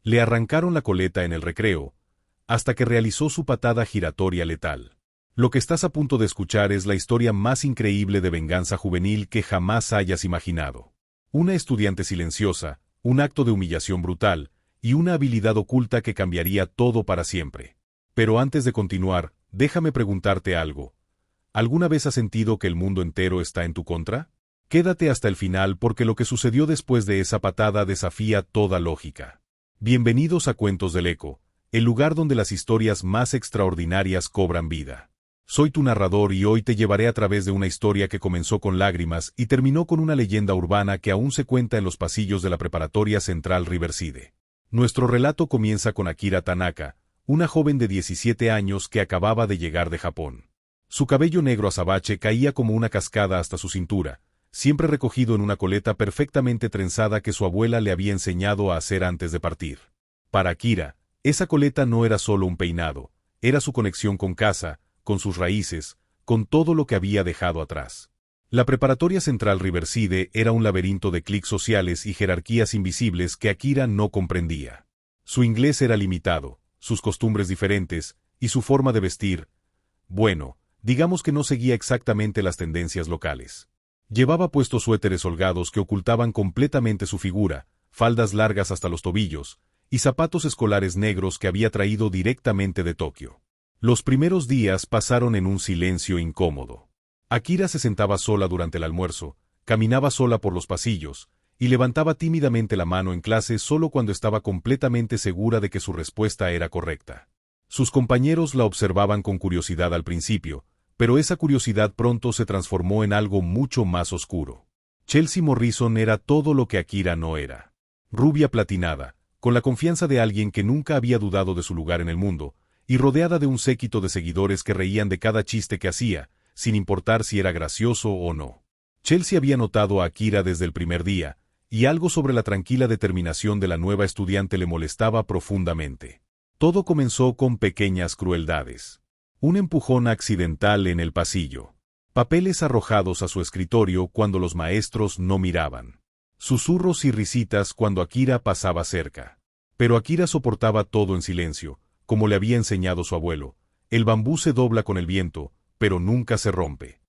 Le arrancaron la coleta en el recreo, hasta que realizó su patada giratoria letal. Lo que estás a punto de escuchar es la historia más increíble de venganza juvenil que jamás hayas imaginado. Una estudiante silenciosa, un acto de humillación brutal, y una habilidad oculta que cambiaría todo para siempre. Pero antes de continuar, déjame preguntarte algo. ¿Alguna vez has sentido que el mundo entero está en tu contra? Quédate hasta el final porque lo que sucedió después de esa patada desafía toda lógica. Bienvenidos a Cuentos del Eco, el lugar donde las historias más extraordinarias cobran vida. Soy tu narrador y hoy te llevaré a través de una historia que comenzó con lágrimas y terminó con una leyenda urbana que aún se cuenta en los pasillos de la Preparatoria Central Riverside. Nuestro relato comienza con Akira Tanaka, una joven de 17 años que acababa de llegar de Japón. Su cabello negro azabache caía como una cascada hasta su cintura, siempre recogido en una coleta perfectamente trenzada que su abuela le había enseñado a hacer antes de partir. Para Akira, esa coleta no era solo un peinado, era su conexión con casa, con sus raíces, con todo lo que había dejado atrás. La Preparatoria Central Riverside era un laberinto de clics sociales y jerarquías invisibles que Akira no comprendía. Su inglés era limitado, sus costumbres diferentes, y su forma de vestir, bueno, digamos que no seguía exactamente las tendencias locales. Llevaba puestos suéteres holgados que ocultaban completamente su figura, faldas largas hasta los tobillos, y zapatos escolares negros que había traído directamente de Tokio. Los primeros días pasaron en un silencio incómodo. Akira se sentaba sola durante el almuerzo, caminaba sola por los pasillos, y levantaba tímidamente la mano en clase solo cuando estaba completamente segura de que su respuesta era correcta. Sus compañeros la observaban con curiosidad al principio, pero esa curiosidad pronto se transformó en algo mucho más oscuro. Chelsea Morrison era todo lo que Akira no era. Rubia platinada, con la confianza de alguien que nunca había dudado de su lugar en el mundo, y rodeada de un séquito de seguidores que reían de cada chiste que hacía, sin importar si era gracioso o no. Chelsea había notado a Akira desde el primer día, y algo sobre la tranquila determinación de la nueva estudiante le molestaba profundamente. Todo comenzó con pequeñas crueldades. Un empujón accidental en el pasillo. Papeles arrojados a su escritorio cuando los maestros no miraban. Susurros y risitas cuando Akira pasaba cerca. Pero Akira soportaba todo en silencio, como le había enseñado su abuelo. El bambú se dobla con el viento, pero nunca se rompe.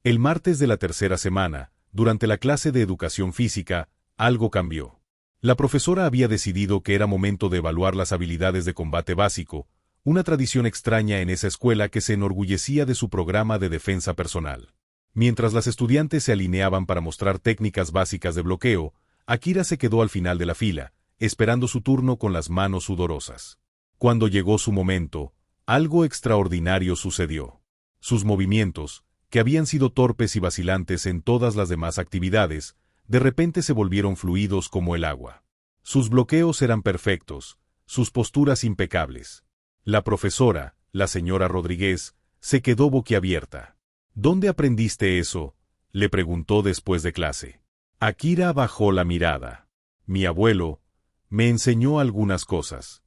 El martes de la tercera semana, durante la clase de educación física, algo cambió. La profesora había decidido que era momento de evaluar las habilidades de combate básico, una tradición extraña en esa escuela que se enorgullecía de su programa de defensa personal. Mientras las estudiantes se alineaban para mostrar técnicas básicas de bloqueo, Akira se quedó al final de la fila, esperando su turno con las manos sudorosas. Cuando llegó su momento, algo extraordinario sucedió. Sus movimientos, que habían sido torpes y vacilantes en todas las demás actividades, de repente se volvieron fluidos como el agua. Sus bloqueos eran perfectos, sus posturas impecables. La profesora, la señora Rodríguez, se quedó boquiabierta. ¿Dónde aprendiste eso?, le preguntó después de clase. Akira bajó la mirada. Mi abuelo me enseñó algunas cosas.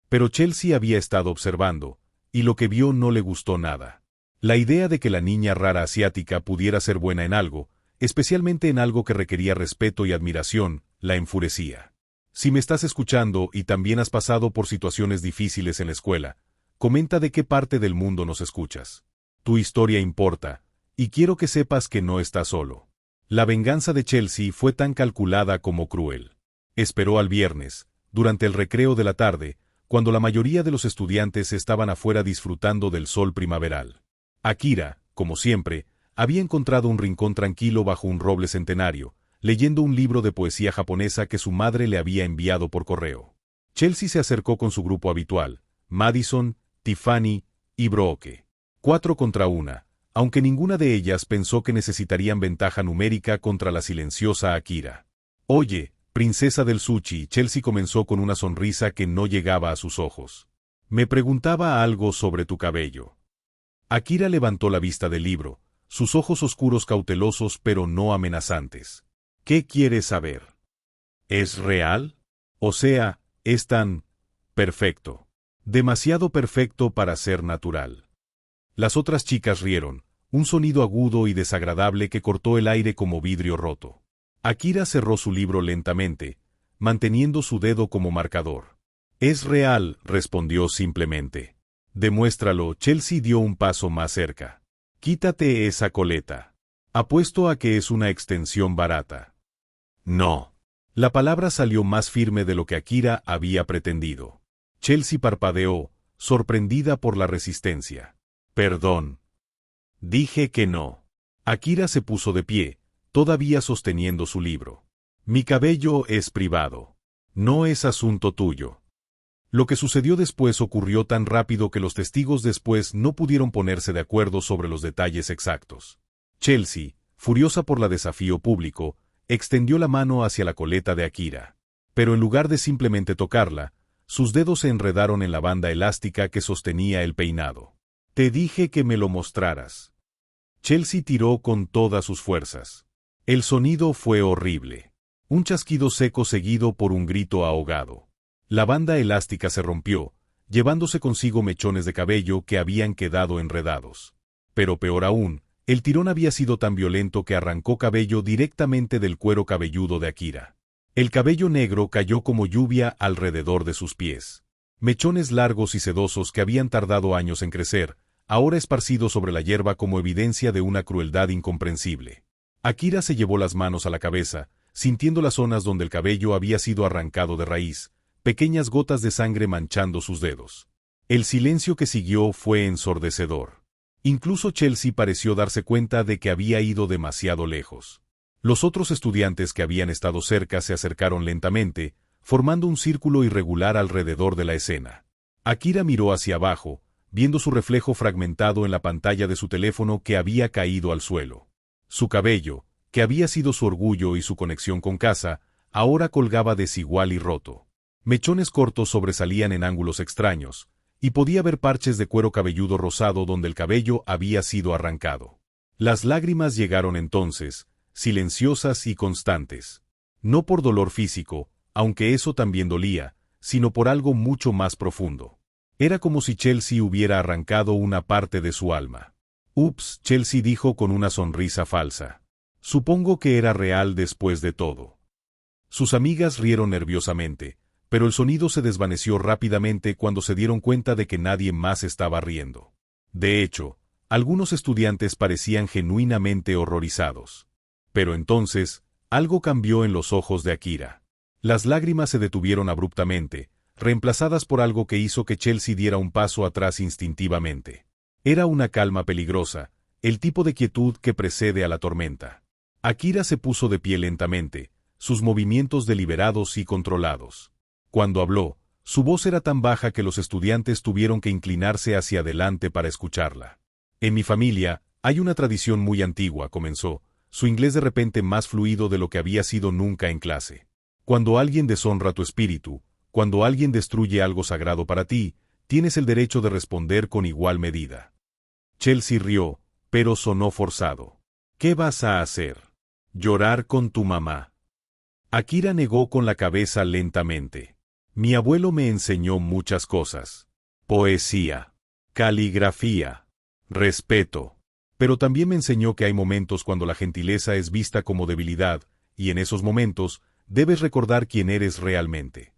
Pero Chelsea había estado observando, y lo que vio no le gustó nada. La idea de que la niña rara asiática pudiera ser buena en algo, especialmente en algo que requería respeto y admiración, la enfurecía. Si me estás escuchando y también has pasado por situaciones difíciles en la escuela, comenta de qué parte del mundo nos escuchas. Tu historia importa, y quiero que sepas que no estás solo. La venganza de Chelsea fue tan calculada como cruel. Esperó al viernes, durante el recreo de la tarde, cuando la mayoría de los estudiantes estaban afuera disfrutando del sol primaveral. Akira, como siempre, había encontrado un rincón tranquilo bajo un roble centenario, leyendo un libro de poesía japonesa que su madre le había enviado por correo. Chelsea se acercó con su grupo habitual, Madison, Tiffany y Brooke. 4 contra 1, aunque ninguna de ellas pensó que necesitarían ventaja numérica contra la silenciosa Akira. Oye, princesa del sushi, Chelsea comenzó con una sonrisa que no llegaba a sus ojos. Me preguntaba algo sobre tu cabello. Akira levantó la vista del libro, sus ojos oscuros cautelosos pero no amenazantes. ¿Qué quieres saber? ¿Es real? O sea, es tan perfecto. Demasiado perfecto para ser natural. Las otras chicas rieron, un sonido agudo y desagradable que cortó el aire como vidrio roto. Akira cerró su libro lentamente, manteniendo su dedo como marcador. Es real, respondió simplemente. Demuéstralo. Chelsea dio un paso más cerca. Quítate esa coleta. Apuesto a que es una extensión barata. No. La palabra salió más firme de lo que Akira había pretendido. Chelsea parpadeó, sorprendida por la resistencia. Perdón. Dije que no. Akira se puso de pie, todavía sosteniendo su libro. Mi cabello es privado. No es asunto tuyo. Lo que sucedió después ocurrió tan rápido que los testigos después no pudieron ponerse de acuerdo sobre los detalles exactos. Chelsea, furiosa por el desafío público, extendió la mano hacia la coleta de Akira. Pero en lugar de simplemente tocarla, sus dedos se enredaron en la banda elástica que sostenía el peinado. Te dije que me lo mostraras. Chelsea tiró con todas sus fuerzas. El sonido fue horrible. Un chasquido seco seguido por un grito ahogado. La banda elástica se rompió, llevándose consigo mechones de cabello que habían quedado enredados. Pero peor aún, el tirón había sido tan violento que arrancó cabello directamente del cuero cabelludo de Akira. El cabello negro cayó como lluvia alrededor de sus pies. Mechones largos y sedosos que habían tardado años en crecer, ahora esparcidos sobre la hierba como evidencia de una crueldad incomprensible. Akira se llevó las manos a la cabeza, sintiendo las zonas donde el cabello había sido arrancado de raíz, pequeñas gotas de sangre manchando sus dedos. El silencio que siguió fue ensordecedor. Incluso Chelsea pareció darse cuenta de que había ido demasiado lejos. Los otros estudiantes que habían estado cerca se acercaron lentamente, formando un círculo irregular alrededor de la escena. Akira miró hacia abajo, viendo su reflejo fragmentado en la pantalla de su teléfono que había caído al suelo. Su cabello, que había sido su orgullo y su conexión con casa, ahora colgaba desigual y roto. Mechones cortos sobresalían en ángulos extraños, y podía ver parches de cuero cabelludo rosado donde el cabello había sido arrancado. Las lágrimas llegaron entonces, silenciosas y constantes. No por dolor físico, aunque eso también dolía, sino por algo mucho más profundo. Era como si Chelsea hubiera arrancado una parte de su alma. Ups, Chelsea dijo con una sonrisa falsa. Supongo que era real después de todo. Sus amigas rieron nerviosamente, pero el sonido se desvaneció rápidamente cuando se dieron cuenta de que nadie más estaba riendo. De hecho, algunos estudiantes parecían genuinamente horrorizados. Pero entonces, algo cambió en los ojos de Akira. Las lágrimas se detuvieron abruptamente, reemplazadas por algo que hizo que Chelsea diera un paso atrás instintivamente. Era una calma peligrosa, el tipo de quietud que precede a la tormenta. Akira se puso de pie lentamente, sus movimientos deliberados y controlados. Cuando habló, su voz era tan baja que los estudiantes tuvieron que inclinarse hacia adelante para escucharla. En mi familia, hay una tradición muy antigua, comenzó, su inglés de repente más fluido de lo que había sido nunca en clase. Cuando alguien deshonra tu espíritu, cuando alguien destruye algo sagrado para ti, tienes el derecho de responder con igual medida. Chelsea rió, pero sonó forzado. ¿Qué vas a hacer? ¿Llorar con tu mamá? Akira negó con la cabeza lentamente. Mi abuelo me enseñó muchas cosas. Poesía, caligrafía, respeto. Pero también me enseñó que hay momentos cuando la gentileza es vista como debilidad, y en esos momentos, debes recordar quién eres realmente.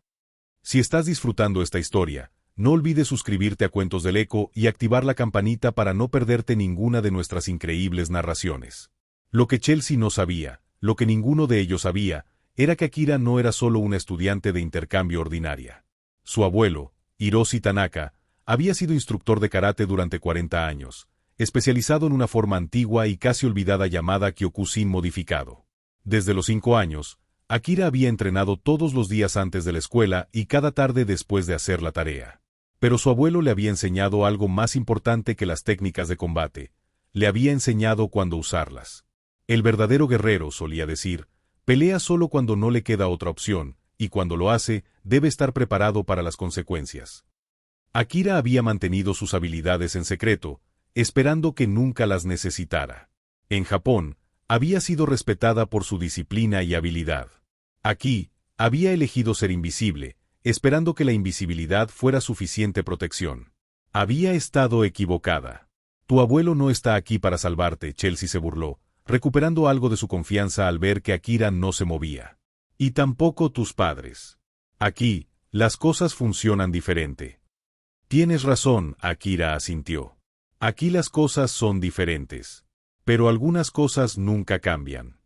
Si estás disfrutando esta historia, no olvides suscribirte a Cuentos del Eco y activar la campanita para no perderte ninguna de nuestras increíbles narraciones. Lo que Chelsea no sabía, lo que ninguno de ellos sabía, era que Akira no era solo una estudiante de intercambio ordinaria. Su abuelo, Hiroshi Tanaka, había sido instructor de karate durante 40 años, especializado en una forma antigua y casi olvidada llamada Kyokushin modificado. Desde los 5 años, Akira había entrenado todos los días antes de la escuela y cada tarde después de hacer la tarea. Pero su abuelo le había enseñado algo más importante que las técnicas de combate. Le había enseñado cuándo usarlas. El verdadero guerrero, solía decir, pelea solo cuando no le queda otra opción, y cuando lo hace, debe estar preparado para las consecuencias. Akira había mantenido sus habilidades en secreto, esperando que nunca las necesitara. En Japón, había sido respetada por su disciplina y habilidad. Aquí, había elegido ser invisible, esperando que la invisibilidad fuera suficiente protección. Había estado equivocada. Tu abuelo no está aquí para salvarte, Chelsea se burló, recuperando algo de su confianza al ver que Akira no se movía. Y tampoco tus padres. Aquí, Las cosas funcionan diferente. Tienes razón, Akira asintió. Aquí las cosas son diferentes. Pero algunas cosas nunca cambian.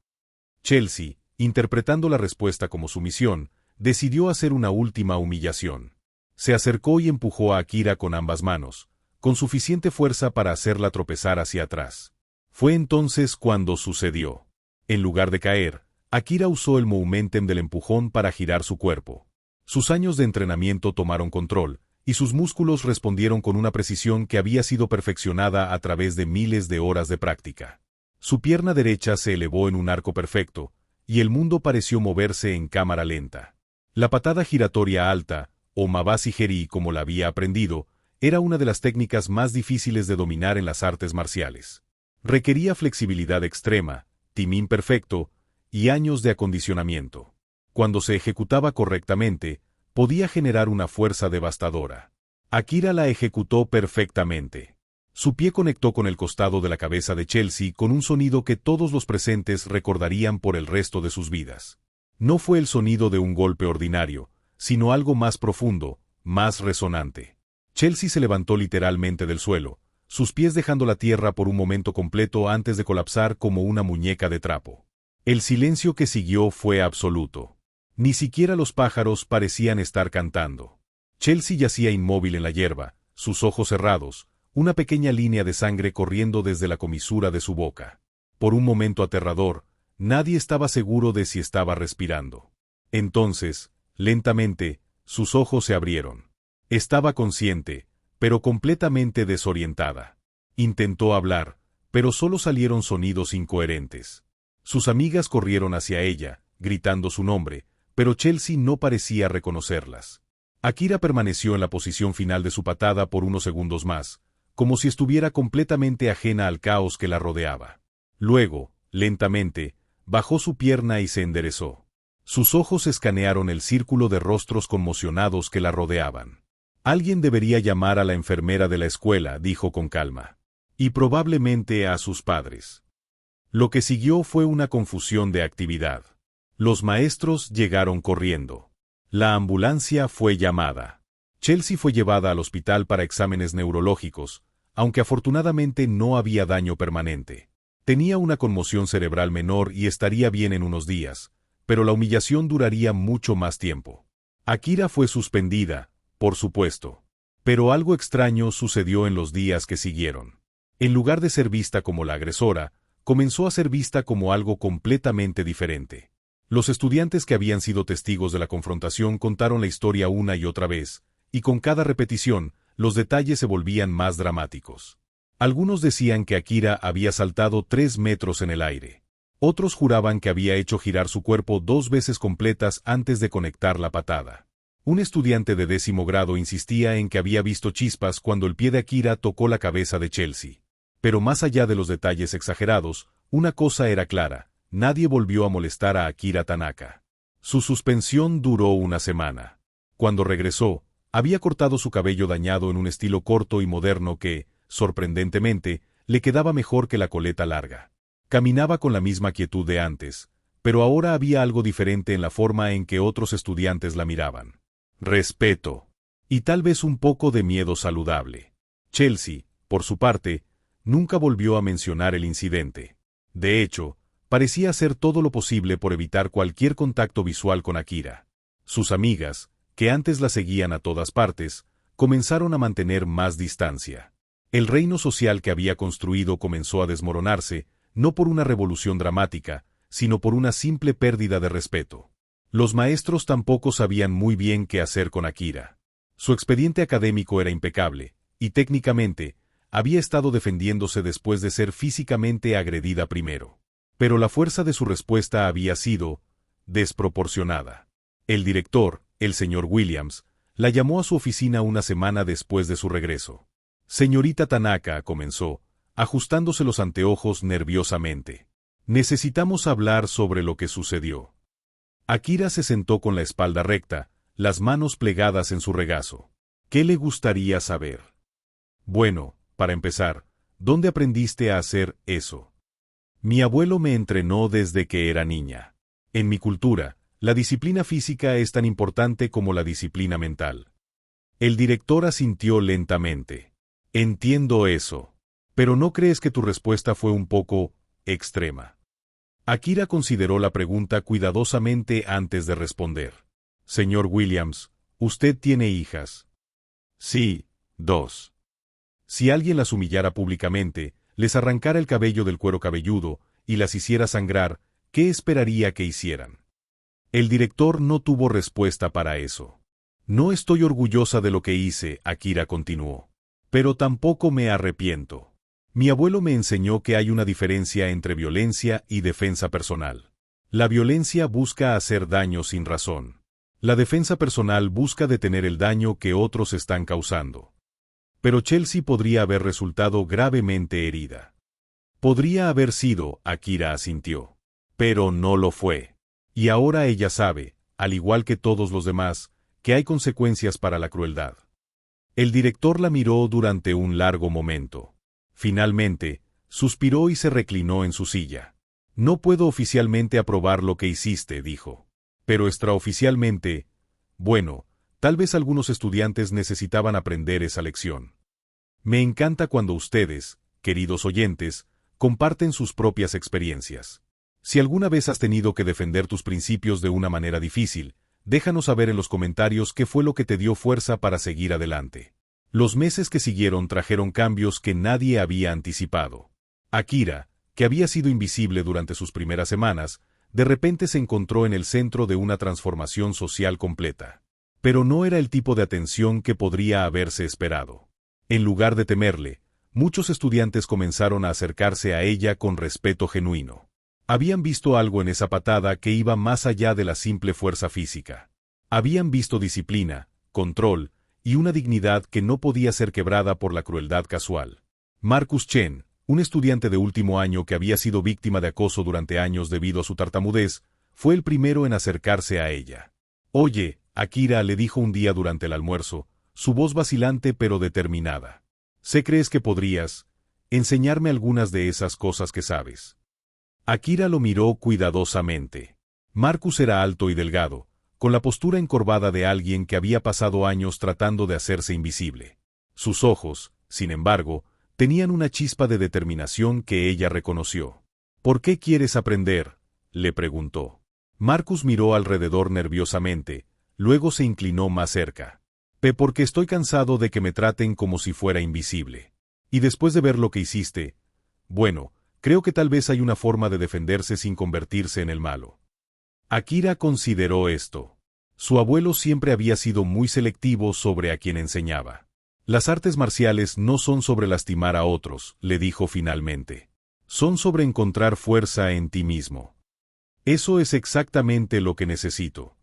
Chelsea, interpretando la respuesta como sumisión, decidió hacer una última humillación. Se acercó y empujó a Akira con ambas manos, con suficiente fuerza para hacerla tropezar hacia atrás. Fue entonces cuando sucedió. En lugar de caer, Akira usó el momentum del empujón para girar su cuerpo. Sus años de entrenamiento tomaron control, y sus músculos respondieron con una precisión que había sido perfeccionada a través de miles de horas de práctica. Su pierna derecha se elevó en un arco perfecto, y el mundo pareció moverse en cámara lenta. La patada giratoria alta, o Mabashi Geri como la había aprendido, era una de las técnicas más difíciles de dominar en las artes marciales. Requería flexibilidad extrema, timing perfecto, y años de acondicionamiento. Cuando se ejecutaba correctamente, podía generar una fuerza devastadora. Akira la ejecutó perfectamente. Su pie conectó con el costado de la cabeza de Chelsea con un sonido que todos los presentes recordarían por el resto de sus vidas. No fue el sonido de un golpe ordinario, sino algo más profundo, más resonante. Chelsea se levantó literalmente del suelo, sus pies dejando la tierra por un momento completo antes de colapsar como una muñeca de trapo. El silencio que siguió fue absoluto. Ni siquiera los pájaros parecían estar cantando. Chelsea yacía inmóvil en la hierba, sus ojos cerrados, una pequeña línea de sangre corriendo desde la comisura de su boca. Por un momento aterrador, nadie estaba seguro de si estaba respirando. Entonces, lentamente, sus ojos se abrieron. Estaba consciente, pero completamente desorientada. Intentó hablar, pero solo salieron sonidos incoherentes. Sus amigas corrieron hacia ella, gritando su nombre, pero Chelsea no parecía reconocerlas. Akira permaneció en la posición final de su patada por unos segundos más, como si estuviera completamente ajena al caos que la rodeaba. Luego, lentamente, bajó su pierna y se enderezó. Sus ojos escanearon el círculo de rostros conmocionados que la rodeaban. Alguien debería llamar a la enfermera de la escuela, dijo con calma. Y probablemente a sus padres. Lo que siguió fue una confusión de actividad. Los maestros llegaron corriendo. La ambulancia fue llamada. Chelsea fue llevada al hospital para exámenes neurológicos, aunque afortunadamente no había daño permanente. Tenía una conmoción cerebral menor y estaría bien en unos días, pero la humillación duraría mucho más tiempo. Akira fue suspendida, por supuesto. Pero algo extraño sucedió en los días que siguieron. En lugar de ser vista como la agresora, comenzó a ser vista como algo completamente diferente. Los estudiantes que habían sido testigos de la confrontación contaron la historia una y otra vez, y con cada repetición, los detalles se volvían más dramáticos. Algunos decían que Akira había saltado 3 metros en el aire. Otros juraban que había hecho girar su cuerpo 2 veces completas antes de conectar la patada. Un estudiante de 10º grado insistía en que había visto chispas cuando el pie de Akira tocó la cabeza de Chelsea. Pero más allá de los detalles exagerados, una cosa era clara. Nadie volvió a molestar a Akira Tanaka. Su suspensión duró una semana. Cuando regresó, había cortado su cabello dañado en un estilo corto y moderno que, sorprendentemente, le quedaba mejor que la coleta larga. Caminaba con la misma quietud de antes, pero ahora había algo diferente en la forma en que otros estudiantes la miraban. Respeto. Y tal vez un poco de miedo saludable. Chelsea, por su parte, nunca volvió a mencionar el incidente. De hecho, parecía hacer todo lo posible por evitar cualquier contacto visual con Akira. Sus amigas, que antes la seguían a todas partes, comenzaron a mantener más distancia. El reino social que había construido comenzó a desmoronarse, no por una revolución dramática, sino por una simple pérdida de respeto. Los maestros tampoco sabían muy bien qué hacer con Akira. Su expediente académico era impecable, y técnicamente, había estado defendiéndose después de ser físicamente agredida primero. Pero la fuerza de su respuesta había sido desproporcionada. El director, el señor Williams, la llamó a su oficina una semana después de su regreso. Señorita Tanaka, comenzó, ajustándose los anteojos nerviosamente. Necesitamos hablar sobre lo que sucedió. Akira se sentó con la espalda recta, las manos plegadas en su regazo. ¿Qué le gustaría saber? Bueno, para empezar, ¿dónde aprendiste a hacer eso? Mi abuelo me entrenó desde que era niña. En mi cultura, La disciplina física es tan importante como la disciplina mental. El director asintió lentamente. Entiendo eso. Pero ¿no crees que tu respuesta fue un poco extrema? Akira consideró la pregunta cuidadosamente antes de responder. Señor Williams, ¿usted tiene hijas? Sí, 2. Si alguien las humillara públicamente, les arrancara el cabello del cuero cabelludo y las hiciera sangrar, ¿qué esperaría que hicieran? El director no tuvo respuesta para eso. No estoy orgullosa de lo que hice, Akira continuó. Pero tampoco me arrepiento. Mi abuelo me enseñó que hay una diferencia entre violencia y defensa personal. La violencia busca hacer daño sin razón. La defensa personal busca detener el daño que otros están causando. Pero Chelsea podría haber resultado gravemente herida. Podría haber sido, Akira asintió. Pero no lo fue. Y ahora ella sabe, al igual que todos los demás, que hay consecuencias para la crueldad. El director la miró durante un largo momento. Finalmente, suspiró y se reclinó en su silla. No puedo oficialmente aprobar lo que hiciste, dijo. Pero extraoficialmente, bueno, tal vez algunos estudiantes necesitaban aprender esa lección. Me encanta cuando ustedes, queridos oyentes, comparten sus propias experiencias. Si alguna vez has tenido que defender tus principios de una manera difícil, déjanos saber en los comentarios qué fue lo que te dio fuerza para seguir adelante. Los meses que siguieron trajeron cambios que nadie había anticipado. Akira, que había sido invisible durante sus primeras semanas, de repente se encontró en el centro de una transformación social completa. Pero no era el tipo de atención que podría haberse esperado. En lugar de temerle, muchos estudiantes comenzaron a acercarse a ella con respeto genuino. Habían visto algo en esa patada que iba más allá de la simple fuerza física. Habían visto disciplina, control, y una dignidad que no podía ser quebrada por la crueldad casual. Marcus Chen, un estudiante de último año que había sido víctima de acoso durante años debido a su tartamudez, fue el primero en acercarse a ella. Oye, Akira le dijo un día durante el almuerzo, su voz vacilante pero determinada. ¿Crees que podrías enseñarme algunas de esas cosas que sabes? Akira lo miró cuidadosamente. Marcus era alto y delgado, con la postura encorvada de alguien que había pasado años tratando de hacerse invisible. Sus ojos, sin embargo, tenían una chispa de determinación que ella reconoció. ¿Por qué quieres aprender?, le preguntó. Marcus miró alrededor nerviosamente, luego se inclinó más cerca. Porque estoy cansado de que me traten como si fuera invisible. Y después de ver lo que hiciste, bueno, creo que tal vez hay una forma de defenderse sin convertirse en el malo. Akira consideró esto. Su abuelo siempre había sido muy selectivo sobre a quien enseñaba. Las artes marciales no son sobre lastimar a otros, le dijo finalmente. Son sobre encontrar fuerza en ti mismo. Eso es exactamente lo que necesito.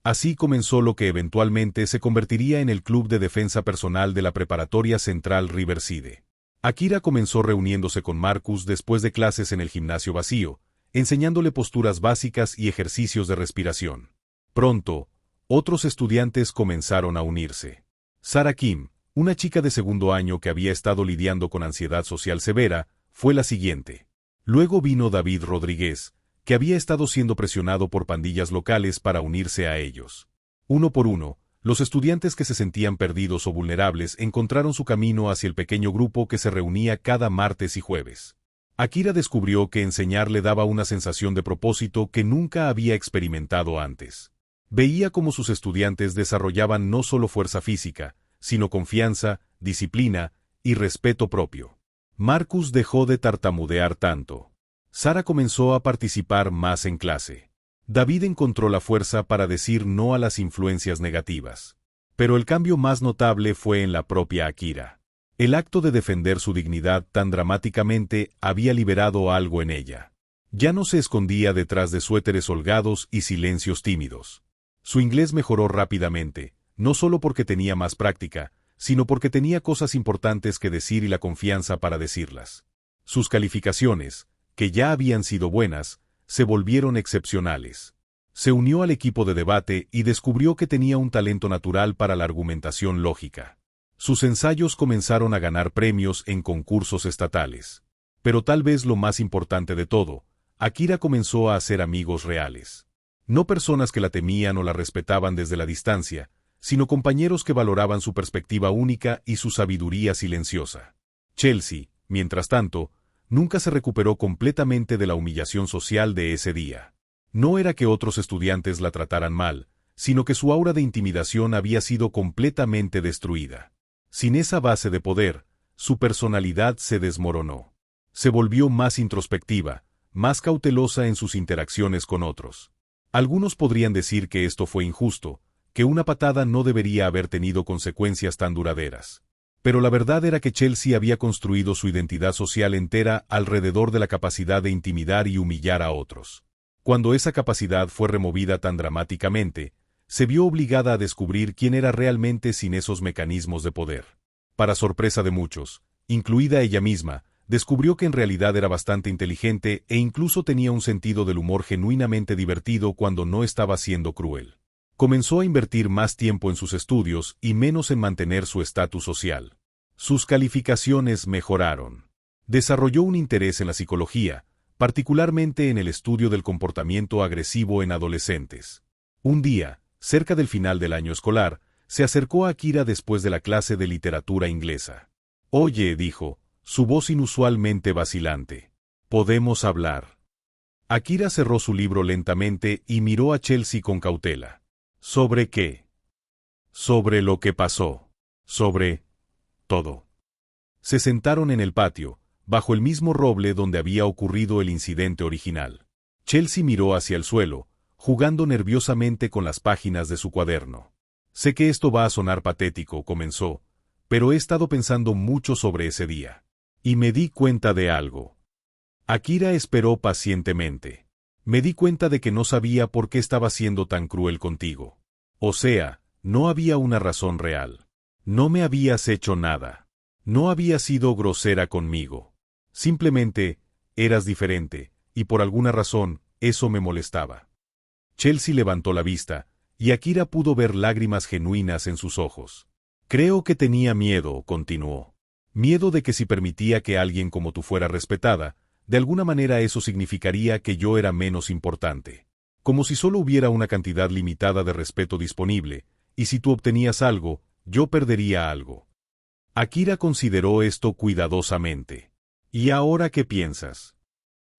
Así comenzó lo que eventualmente se convertiría en el Club de Defensa Personal de la Preparatoria Central Riverside. Akira comenzó reuniéndose con Marcus después de clases en el gimnasio vacío, enseñándole posturas básicas y ejercicios de respiración. Pronto, otros estudiantes comenzaron a unirse. Sarah Kim, una chica de segundo año que había estado lidiando con ansiedad social severa, fue la siguiente. Luego vino David Rodríguez, que había estado siendo presionado por pandillas locales para unirse a ellos. Uno por uno, los estudiantes que se sentían perdidos o vulnerables encontraron su camino hacia el pequeño grupo que se reunía cada martes y jueves. Akira descubrió que enseñar le daba una sensación de propósito que nunca había experimentado antes. Veía cómo sus estudiantes desarrollaban no solo fuerza física, sino confianza, disciplina y respeto propio. Marcus dejó de tartamudear tanto. Sarah comenzó a participar más en clase. David encontró la fuerza para decir no a las influencias negativas. Pero el cambio más notable fue en la propia Akira. El acto de defender su dignidad tan dramáticamente había liberado algo en ella. Ya no se escondía detrás de suéteres holgados y silencios tímidos. Su inglés mejoró rápidamente, no solo porque tenía más práctica, sino porque tenía cosas importantes que decir y la confianza para decirlas. Sus calificaciones, que ya habían sido buenas, se volvieron excepcionales. Se unió al equipo de debate y descubrió que tenía un talento natural para la argumentación lógica. Sus ensayos comenzaron a ganar premios en concursos estatales. Pero tal vez lo más importante de todo, Akira comenzó a hacer amigos reales. No personas que la temían o la respetaban desde la distancia, sino compañeros que valoraban su perspectiva única y su sabiduría silenciosa. Chelsea, mientras tanto, nunca se recuperó completamente de la humillación social de ese día. No era que otros estudiantes la trataran mal, sino que su aura de intimidación había sido completamente destruida. Sin esa base de poder, su personalidad se desmoronó. Se volvió más introspectiva, más cautelosa en sus interacciones con otros. Algunos podrían decir que esto fue injusto, que una patada no debería haber tenido consecuencias tan duraderas. Pero la verdad era que Chelsea había construido su identidad social entera alrededor de la capacidad de intimidar y humillar a otros. Cuando esa capacidad fue removida tan dramáticamente, se vio obligada a descubrir quién era realmente sin esos mecanismos de poder. Para sorpresa de muchos, incluida ella misma, descubrió que en realidad era bastante inteligente e incluso tenía un sentido del humor genuinamente divertido cuando no estaba siendo cruel. Comenzó a invertir más tiempo en sus estudios y menos en mantener su estatus social. Sus calificaciones mejoraron. Desarrolló un interés en la psicología, particularmente en el estudio del comportamiento agresivo en adolescentes. Un día, cerca del final del año escolar, se acercó a Akira después de la clase de literatura inglesa. «Oye», dijo, su voz inusualmente vacilante. «¿Podemos hablar?» Akira cerró su libro lentamente y miró a Chelsea con cautela. «¿Sobre qué?» «Sobre lo que pasó. Sobre todo». Se sentaron en el patio, bajo el mismo roble donde había ocurrido el incidente original. Chelsea miró hacia el suelo, jugando nerviosamente con las páginas de su cuaderno. «Sé que esto va a sonar patético», comenzó, «pero he estado pensando mucho sobre ese día. Y me di cuenta de algo». Akira esperó pacientemente. «Me di cuenta de que no sabía por qué estaba siendo tan cruel contigo. O sea, no había una razón real. No me habías hecho nada. No habías sido grosera conmigo. Simplemente, eras diferente, y por alguna razón, eso me molestaba». Chelsea levantó la vista, y Akira pudo ver lágrimas genuinas en sus ojos. «Creo que tenía miedo», continuó. «Miedo de que si permitía que alguien como tú fuera respetada, de alguna manera eso significaría que yo era menos importante. Como si solo hubiera una cantidad limitada de respeto disponible, y si tú obtenías algo, yo perdería algo». Akira consideró esto cuidadosamente. «¿Y ahora qué piensas?»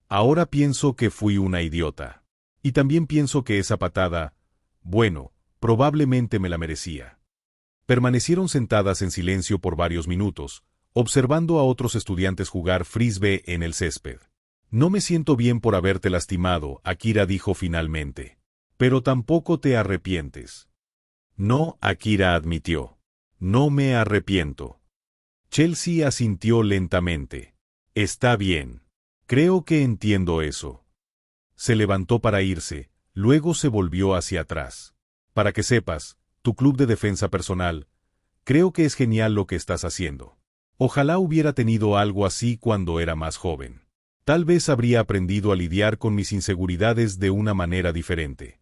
«Ahora pienso que fui una idiota. Y también pienso que esa patada, bueno, probablemente me la merecía». Permanecieron sentadas en silencio por varios minutos, observando a otros estudiantes jugar frisbee en el césped. «No me siento bien por haberte lastimado», Akira dijo finalmente. «Pero tampoco te arrepientes». «No», Akira admitió. «No me arrepiento». Chelsea asintió lentamente. «Está bien. Creo que entiendo eso». Se levantó para irse, luego se volvió hacia atrás. «Para que sepas, tu club de defensa personal, creo que es genial lo que estás haciendo. Ojalá hubiera tenido algo así cuando era más joven. Tal vez habría aprendido a lidiar con mis inseguridades de una manera diferente».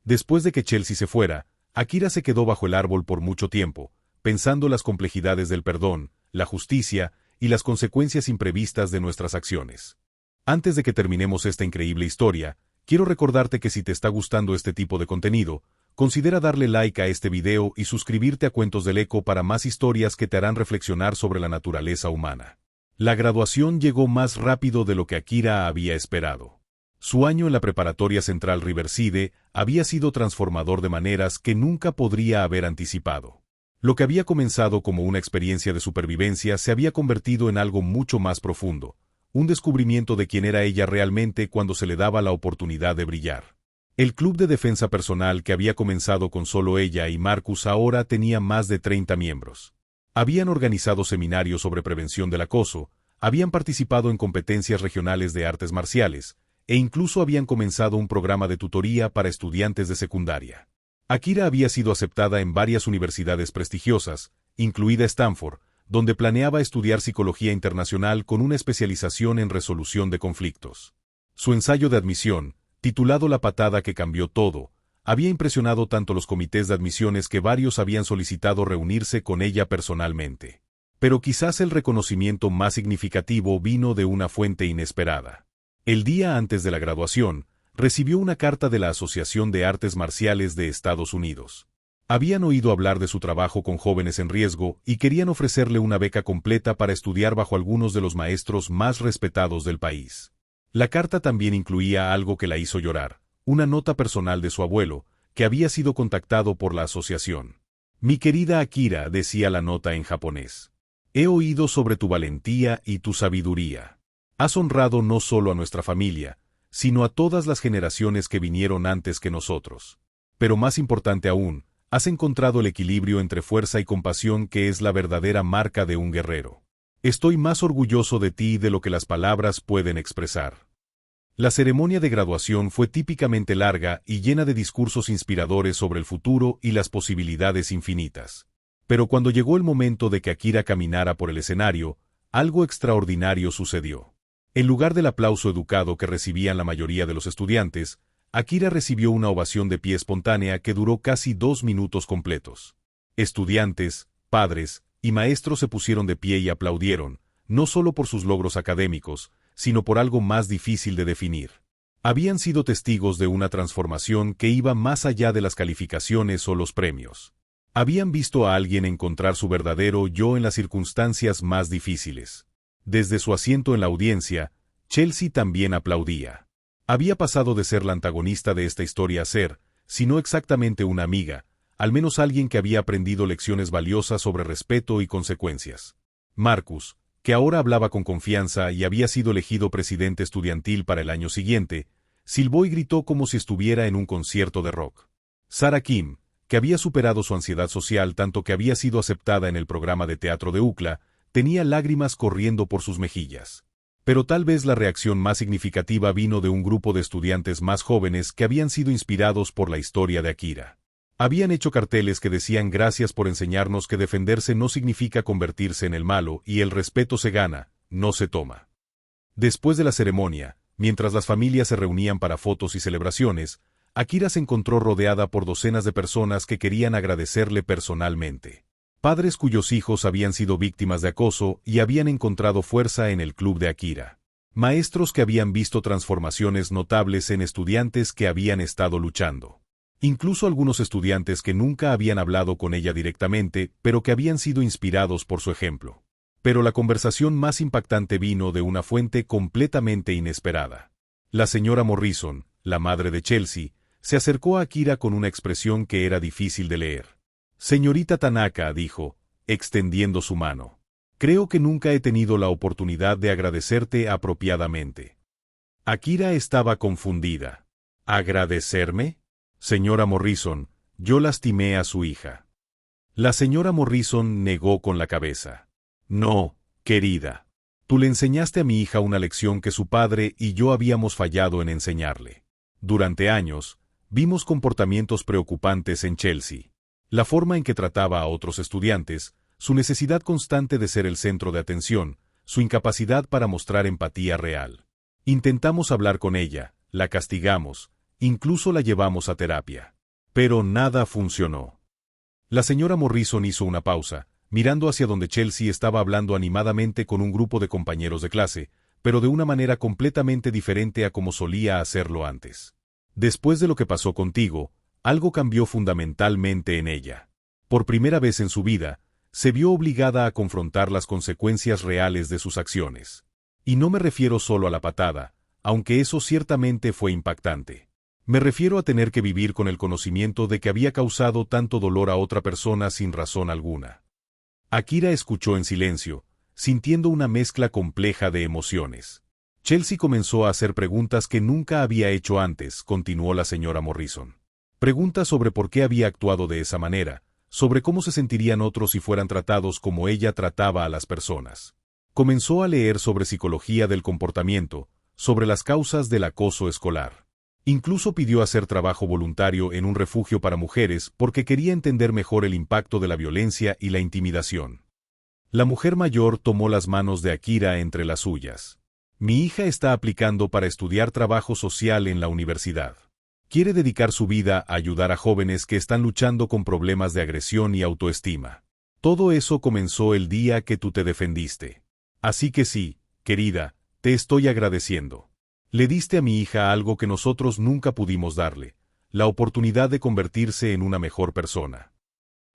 Después de que Chelsea se fuera, Akira se quedó bajo el árbol por mucho tiempo, pensando las complejidades del perdón, la justicia y las consecuencias imprevistas de nuestras acciones. Antes de que terminemos esta increíble historia, quiero recordarte que si te está gustando este tipo de contenido, considera darle like a este video y suscribirte a Cuentos del Eco para más historias que te harán reflexionar sobre la naturaleza humana. La graduación llegó más rápido de lo que Akira había esperado. Su año en la preparatoria central Riverside había sido transformador de maneras que nunca podría haber anticipado. Lo que había comenzado como una experiencia de supervivencia se había convertido en algo mucho más profundo, un descubrimiento de quién era ella realmente cuando se le daba la oportunidad de brillar. El club de defensa personal que había comenzado con solo ella y Marcus ahora tenía más de 30 miembros. Habían organizado seminarios sobre prevención del acoso, habían participado en competencias regionales de artes marciales, e incluso habían comenzado un programa de tutoría para estudiantes de secundaria. Akira había sido aceptada en varias universidades prestigiosas, incluida Stanford, donde planeaba estudiar psicología internacional con una especialización en resolución de conflictos. Su ensayo de admisión, titulado La patada que cambió todo, había impresionado tanto los comités de admisiones que varios habían solicitado reunirse con ella personalmente. Pero quizás el reconocimiento más significativo vino de una fuente inesperada. El día antes de la graduación, recibió una carta de la Asociación de Artes Marciales de Estados Unidos. Habían oído hablar de su trabajo con jóvenes en riesgo y querían ofrecerle una beca completa para estudiar bajo algunos de los maestros más respetados del país. La carta también incluía algo que la hizo llorar, una nota personal de su abuelo, que había sido contactado por la asociación. Mi querida Akira, decía la nota en japonés, he oído sobre tu valentía y tu sabiduría. Has honrado no solo a nuestra familia, sino a todas las generaciones que vinieron antes que nosotros. Pero más importante aún, has encontrado el equilibrio entre fuerza y compasión que es la verdadera marca de un guerrero. Estoy más orgulloso de ti de lo que las palabras pueden expresar. La ceremonia de graduación fue típicamente larga y llena de discursos inspiradores sobre el futuro y las posibilidades infinitas. Pero cuando llegó el momento de que Akira caminara por el escenario, algo extraordinario sucedió. En lugar del aplauso educado que recibían la mayoría de los estudiantes, Akira recibió una ovación de pie espontánea que duró casi 2 minutos completos. Estudiantes, padres y maestros se pusieron de pie y aplaudieron, no solo por sus logros académicos, sino por algo más difícil de definir. Habían sido testigos de una transformación que iba más allá de las calificaciones o los premios. Habían visto a alguien encontrar su verdadero yo en las circunstancias más difíciles. Desde su asiento en la audiencia, Chelsea también aplaudía. Había pasado de ser la antagonista de esta historia a ser, si no exactamente una amiga, al menos alguien que había aprendido lecciones valiosas sobre respeto y consecuencias. Marcus, que ahora hablaba con confianza y había sido elegido presidente estudiantil para el año siguiente, silbó y gritó como si estuviera en un concierto de rock. Sarah Kim, que había superado su ansiedad social tanto que había sido aceptada en el programa de teatro de UCLA, tenía lágrimas corriendo por sus mejillas. Pero tal vez la reacción más significativa vino de un grupo de estudiantes más jóvenes que habían sido inspirados por la historia de Akira. Habían hecho carteles que decían gracias por enseñarnos que defenderse no significa convertirse en el malo y el respeto se gana, no se toma. Después de la ceremonia, mientras las familias se reunían para fotos y celebraciones, Akira se encontró rodeada por docenas de personas que querían agradecerle personalmente. Padres cuyos hijos habían sido víctimas de acoso y habían encontrado fuerza en el club de Akira. Maestros que habían visto transformaciones notables en estudiantes que habían estado luchando. Incluso algunos estudiantes que nunca habían hablado con ella directamente, pero que habían sido inspirados por su ejemplo. Pero la conversación más impactante vino de una fuente completamente inesperada. La señora Morrison, la madre de Chelsea, se acercó a Akira con una expresión que era difícil de leer. Señorita Tanaka, dijo, extendiendo su mano. Creo que nunca he tenido la oportunidad de agradecerte apropiadamente. Akira estaba confundida. ¿Agradecerme? Señora Morrison, yo lastimé a su hija. La señora Morrison negó con la cabeza. No, querida. Tú le enseñaste a mi hija una lección que su padre y yo habíamos fallado en enseñarle. Durante años, vimos comportamientos preocupantes en Chelsea. La forma en que trataba a otros estudiantes, su necesidad constante de ser el centro de atención, su incapacidad para mostrar empatía real. Intentamos hablar con ella, la castigamos, incluso la llevamos a terapia. Pero nada funcionó. La señora Morrison hizo una pausa, mirando hacia donde Chelsea estaba hablando animadamente con un grupo de compañeros de clase, pero de una manera completamente diferente a como solía hacerlo antes. Después de lo que pasó contigo, algo cambió fundamentalmente en ella. Por primera vez en su vida, se vio obligada a confrontar las consecuencias reales de sus acciones. Y no me refiero solo a la patada, aunque eso ciertamente fue impactante. Me refiero a tener que vivir con el conocimiento de que había causado tanto dolor a otra persona sin razón alguna. Akira escuchó en silencio, sintiendo una mezcla compleja de emociones. Chelsea comenzó a hacer preguntas que nunca había hecho antes, continuó la señora Morrison. Preguntas sobre por qué había actuado de esa manera, sobre cómo se sentirían otros si fueran tratados como ella trataba a las personas. Comenzó a leer sobre psicología del comportamiento, sobre las causas del acoso escolar. Incluso pidió hacer trabajo voluntario en un refugio para mujeres porque quería entender mejor el impacto de la violencia y la intimidación. La mujer mayor tomó las manos de Akira entre las suyas. Mi hija está aplicando para estudiar trabajo social en la universidad. Quiere dedicar su vida a ayudar a jóvenes que están luchando con problemas de agresión y autoestima. Todo eso comenzó el día que tú te defendiste. Así que sí, querida, te estoy agradeciendo. Le diste a mi hija algo que nosotros nunca pudimos darle, la oportunidad de convertirse en una mejor persona.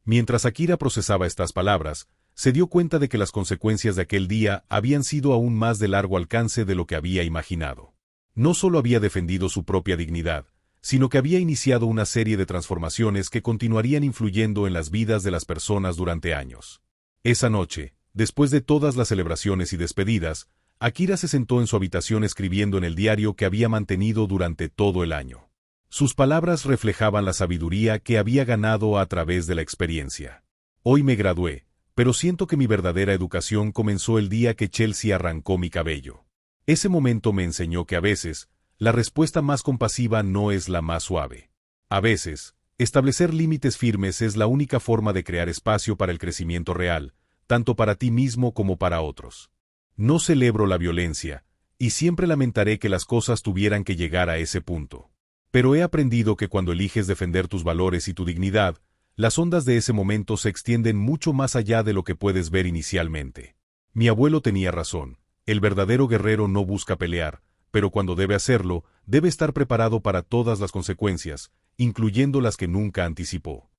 Mientras Akira procesaba estas palabras, se dio cuenta de que las consecuencias de aquel día habían sido aún más de largo alcance de lo que había imaginado. No solo había defendido su propia dignidad, sino que había iniciado una serie de transformaciones que continuarían influyendo en las vidas de las personas durante años. Esa noche, después de todas las celebraciones y despedidas, Akira se sentó en su habitación escribiendo en el diario que había mantenido durante todo el año. Sus palabras reflejaban la sabiduría que había ganado a través de la experiencia. Hoy me gradué, pero siento que mi verdadera educación comenzó el día que Chelsea arrancó mi cabello. Ese momento me enseñó que a veces, la respuesta más compasiva no es la más suave. A veces, establecer límites firmes es la única forma de crear espacio para el crecimiento real, tanto para ti mismo como para otros. No celebro la violencia, y siempre lamentaré que las cosas tuvieran que llegar a ese punto. Pero he aprendido que cuando eliges defender tus valores y tu dignidad, las ondas de ese momento se extienden mucho más allá de lo que puedes ver inicialmente. Mi abuelo tenía razón, el verdadero guerrero no busca pelear, pero cuando debe hacerlo, debe estar preparado para todas las consecuencias, incluyendo las que nunca anticipó.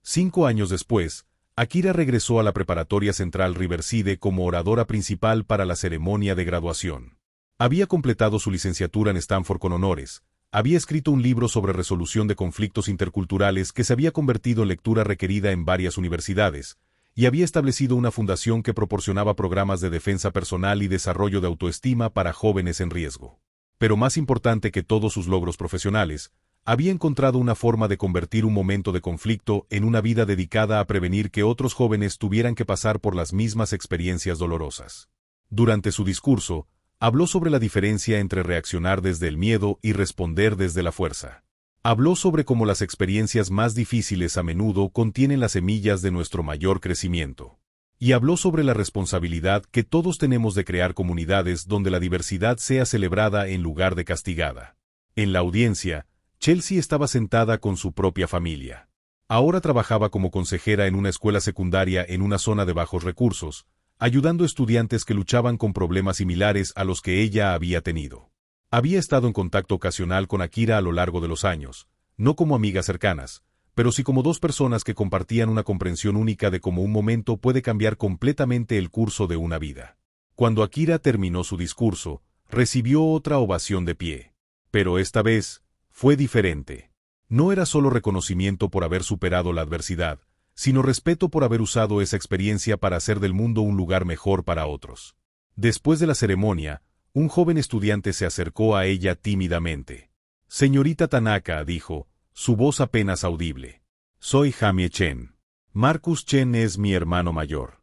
5 años después, Akira regresó a la Preparatoria Central Riverside como oradora principal para la ceremonia de graduación. Había completado su licenciatura en Stanford con honores, había escrito un libro sobre resolución de conflictos interculturales que se había convertido en lectura requerida en varias universidades, y había establecido una fundación que proporcionaba programas de defensa personal y desarrollo de autoestima para jóvenes en riesgo. Pero más importante que todos sus logros profesionales, había encontrado una forma de convertir un momento de conflicto en una vida dedicada a prevenir que otros jóvenes tuvieran que pasar por las mismas experiencias dolorosas. Durante su discurso, habló sobre la diferencia entre reaccionar desde el miedo y responder desde la fuerza. Habló sobre cómo las experiencias más difíciles a menudo contienen las semillas de nuestro mayor crecimiento. Y habló sobre la responsabilidad que todos tenemos de crear comunidades donde la diversidad sea celebrada en lugar de castigada. En la audiencia, Chelsea estaba sentada con su propia familia. Ahora trabajaba como consejera en una escuela secundaria en una zona de bajos recursos, ayudando a estudiantes que luchaban con problemas similares a los que ella había tenido. Había estado en contacto ocasional con Akira a lo largo de los años, no como amigas cercanas, pero sí como dos personas que compartían una comprensión única de cómo un momento puede cambiar completamente el curso de una vida. Cuando Akira terminó su discurso, recibió otra ovación de pie. Pero esta vez, fue diferente. No era solo reconocimiento por haber superado la adversidad, sino respeto por haber usado esa experiencia para hacer del mundo un lugar mejor para otros. Después de la ceremonia, un joven estudiante se acercó a ella tímidamente. «Señorita Tanaka», dijo, su voz apenas audible. «Soy Jamie Chen. Marcus Chen es mi hermano mayor».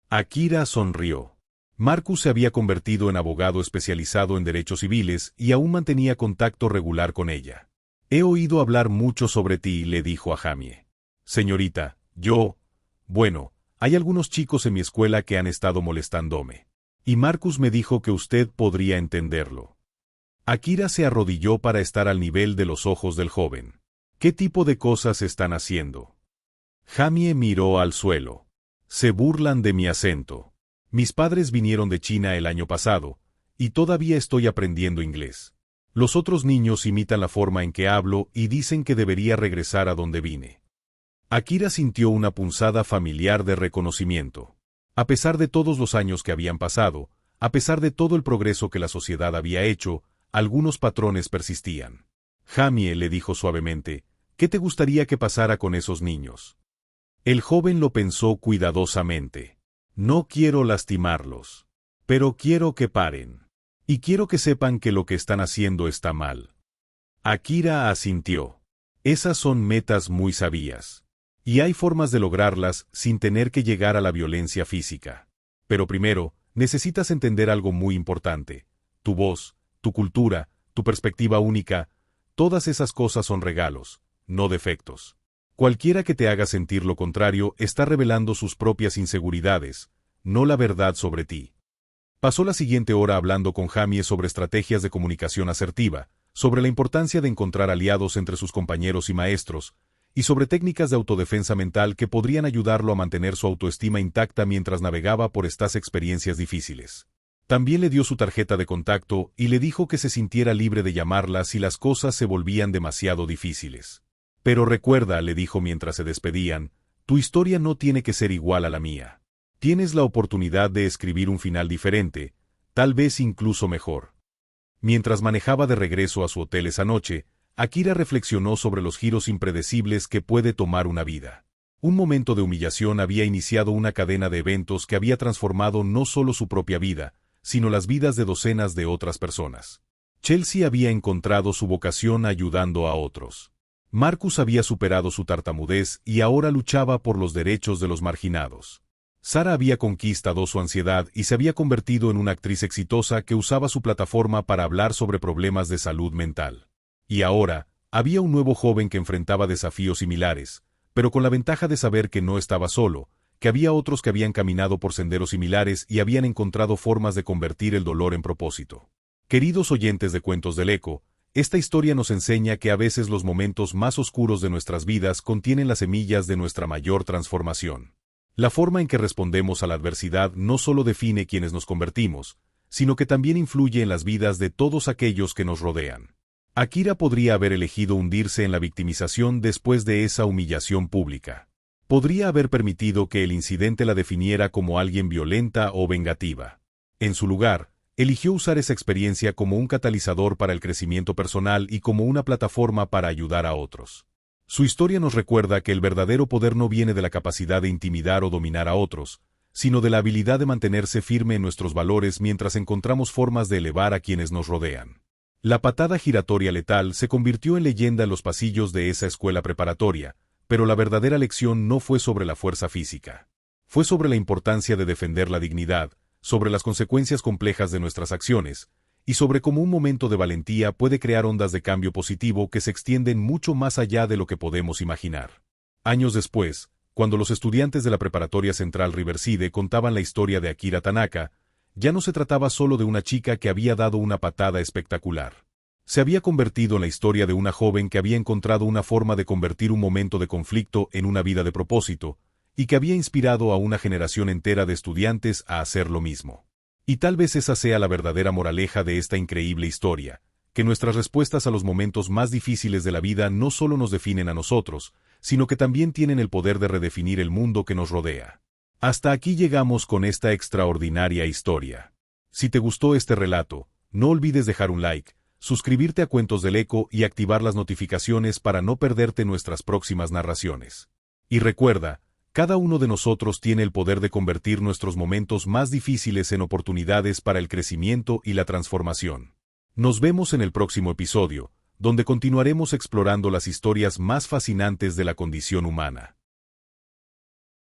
Akira sonrió. Marcus se había convertido en abogado especializado en derechos civiles y aún mantenía contacto regular con ella. «He oído hablar mucho sobre ti», le dijo a Jamie. «Señorita, bueno, hay algunos chicos en mi escuela que han estado molestándome. Y Marcus me dijo que usted podría entenderlo». Akira se arrodilló para estar al nivel de los ojos del joven. «¿Qué tipo de cosas están haciendo?» Jamie miró al suelo. «Se burlan de mi acento. Mis padres vinieron de China el año pasado, y todavía estoy aprendiendo inglés. Los otros niños imitan la forma en que hablo y dicen que debería regresar a donde vine». Akira sintió una punzada familiar de reconocimiento. A pesar de todos los años que habían pasado, a pesar de todo el progreso que la sociedad había hecho, algunos patrones persistían. «Jamie», le dijo suavemente, «¿qué te gustaría que pasara con esos niños?» El joven lo pensó cuidadosamente. «No quiero lastimarlos. Pero quiero que paren. Y quiero que sepan que lo que están haciendo está mal». Akira asintió. «Esas son metas muy sabias. Y hay formas de lograrlas sin tener que llegar a la violencia física. Pero primero, necesitas entender algo muy importante. Tu voz, tu cultura, tu perspectiva única, todas esas cosas son regalos, no defectos. Cualquiera que te haga sentir lo contrario está revelando sus propias inseguridades, no la verdad sobre ti». Pasó la siguiente hora hablando con Jamie sobre estrategias de comunicación asertiva, sobre la importancia de encontrar aliados entre sus compañeros y maestros, y sobre técnicas de autodefensa mental que podrían ayudarlo a mantener su autoestima intacta mientras navegaba por estas experiencias difíciles. También le dio su tarjeta de contacto y le dijo que se sintiera libre de llamarla si las cosas se volvían demasiado difíciles. Pero recuerda, le dijo mientras se despedían, tu historia no tiene que ser igual a la mía. Tienes la oportunidad de escribir un final diferente, tal vez incluso mejor. Mientras manejaba de regreso a su hotel esa noche, Akira reflexionó sobre los giros impredecibles que puede tomar una vida. Un momento de humillación había iniciado una cadena de eventos que había transformado no solo su propia vida, sino las vidas de docenas de otras personas. Chelsea había encontrado su vocación ayudando a otros. Marcus había superado su tartamudez y ahora luchaba por los derechos de los marginados. Sara había conquistado su ansiedad y se había convertido en una actriz exitosa que usaba su plataforma para hablar sobre problemas de salud mental. Y ahora, había un nuevo joven que enfrentaba desafíos similares, pero con la ventaja de saber que no estaba solo, que había otros que habían caminado por senderos similares y habían encontrado formas de convertir el dolor en propósito. Queridos oyentes de Cuentos del Eco, esta historia nos enseña que a veces los momentos más oscuros de nuestras vidas contienen las semillas de nuestra mayor transformación. La forma en que respondemos a la adversidad no solo define quiénes nos convertimos, sino que también influye en las vidas de todos aquellos que nos rodean. Akira podría haber elegido hundirse en la victimización después de esa humillación pública. Podría haber permitido que el incidente la definiera como alguien violenta o vengativa. En su lugar, eligió usar esa experiencia como un catalizador para el crecimiento personal y como una plataforma para ayudar a otros. Su historia nos recuerda que el verdadero poder no viene de la capacidad de intimidar o dominar a otros, sino de la habilidad de mantenerse firme en nuestros valores mientras encontramos formas de elevar a quienes nos rodean. La patada giratoria letal se convirtió en leyenda en los pasillos de esa escuela preparatoria, pero la verdadera lección no fue sobre la fuerza física. Fue sobre la importancia de defender la dignidad, sobre las consecuencias complejas de nuestras acciones, y sobre cómo un momento de valentía puede crear ondas de cambio positivo que se extienden mucho más allá de lo que podemos imaginar. Años después, cuando los estudiantes de la Preparatoria Central Riverside contaban la historia de Akira Tanaka, ya no se trataba solo de una chica que había dado una patada espectacular. Se había convertido en la historia de una joven que había encontrado una forma de convertir un momento de conflicto en una vida de propósito, y que había inspirado a una generación entera de estudiantes a hacer lo mismo. Y tal vez esa sea la verdadera moraleja de esta increíble historia, que nuestras respuestas a los momentos más difíciles de la vida no solo nos definen a nosotros, sino que también tienen el poder de redefinir el mundo que nos rodea. Hasta aquí llegamos con esta extraordinaria historia. Si te gustó este relato, no olvides dejar un like, suscribirte a Cuentos del Eco y activar las notificaciones para no perderte nuestras próximas narraciones. Y recuerda, cada uno de nosotros tiene el poder de convertir nuestros momentos más difíciles en oportunidades para el crecimiento y la transformación. Nos vemos en el próximo episodio, donde continuaremos explorando las historias más fascinantes de la condición humana.